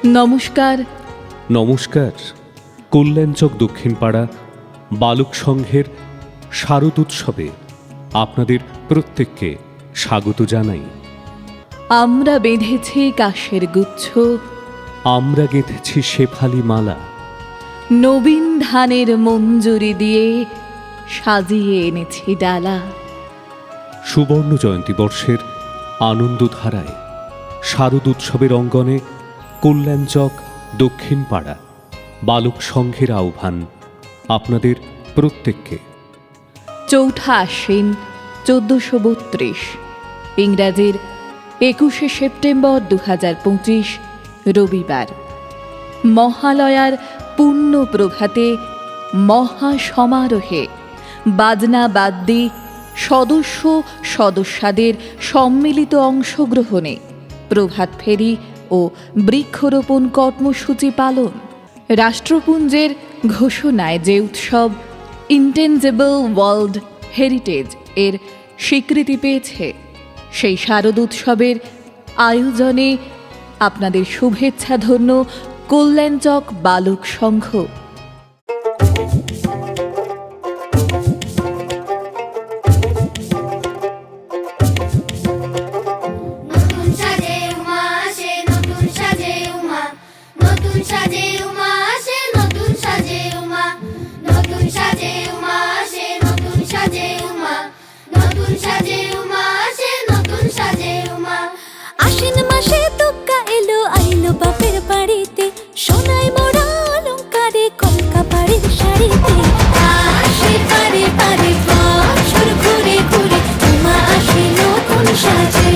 নমস্কার। নমস্কার। কল্যাণচক দক্ষিণপাড়া বালক সংঘের শারদ উৎসবে আপনাদের প্রত্যেককে স্বাগত জানাই। আমরা বেঁধেছি কাশের গুচ্ছ, আমরা গেঁথেছি শেফালি মালা, নবীন ধানের মঞ্জুরি দিয়ে সাজিয়ে এনেছি ডালা। সুবর্ণ জয়ন্তী বর্ষের আনন্দধারায় শারদ উৎসবের অঙ্গনে কল্যাণচক দক্ষিণপাড়া বালক সংঘের আহ্বান আপনাদের প্রত্যেককে। 4 আশ্বিন 1432, ইংরাজির 21শে সেপ্টেম্বর 2025 রবিবার, মহালয়ার পূর্ণ প্রভাতে মহা সমারোহে বাজনা বাদ্যি সদস্যদের সম্মিলিত অংশগ্রহণে প্রভাত ফেরি ও বৃক্ষরোপণ কর্মসূচি পালন। রাষ্ট্রপুঞ্জের ঘোষণায় যে উৎসব ইনটেনজিবল ওয়ার্ল্ড হেরিটেজ এর স্বীকৃতি পেয়েছে, সেই শারদ উৎসবের আয়োজনে আপনাদের শুভেচ্ছা ধন্য কল্যাণচক বালক সংঘ। আশ্বিন মাসে তোকা এলো আইলো বাপের বাড়িতে, সোনাই মোড়া অলংকারে কলকা পাড়ের শাড়িতে। আসে পারে পারে বছর ঘুরে ঘুরে উমা আসে নতুন সাজে।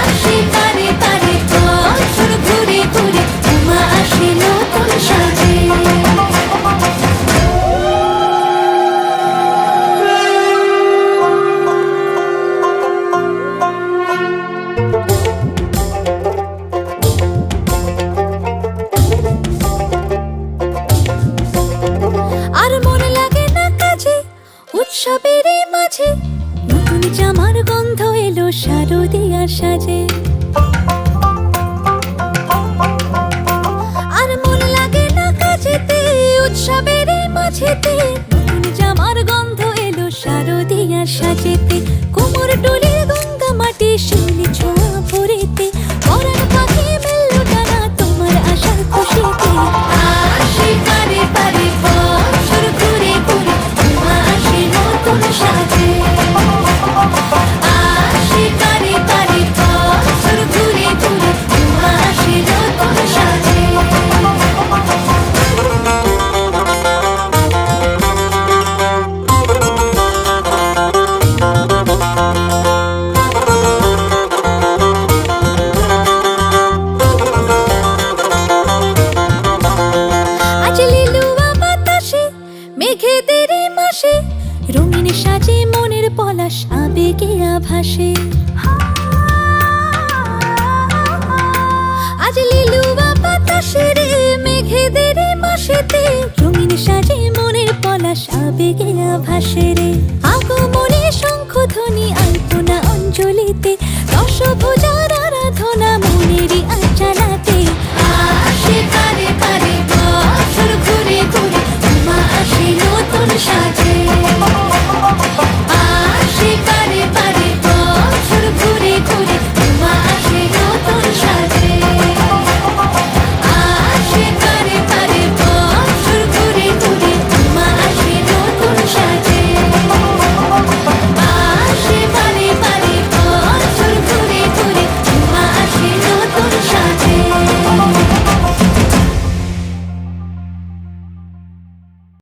আসে পারে পারে বছর ঘুরে ঘুরে উমা আসে নতুন সাজে। আর মন লাগে না কাজে উৎসবের এই মাঝে, নতুন জামার গন্ধ এলো শারদিয়ার সাজে। আর মন লাগে না কাজেতে উৎসবের এই মাঝেতে, নতুন জামার গন্ধ এলো শারদিয়ার সাজেতে। কোমর ডোলের গঙ্গা মাটি শিউলি ছোঁয়া ভরেতে, পরাণ পাখি মেললো ডানা তোমার আশার খুশিতে। আসে পারে পারে বছর ঘুরে ঘুরে উমা আসে নতুন সাজে। আসে পারে পারে বছর ঘুরে ঘুরে উমা আসে নতুন সাজে। আজ লিলুয়া বাতাসে মেঘেদের মাসে, রঙিন সাজে মনের পলাশ আবেগে আভাসে। আজ লিলুয়া বাতাসে রে মেঘেদের মাসেতে, রঙিন সাজে মনের পলাশ আবেগে আভাসে রে। আগমনে শঙ্খ ধ্বনি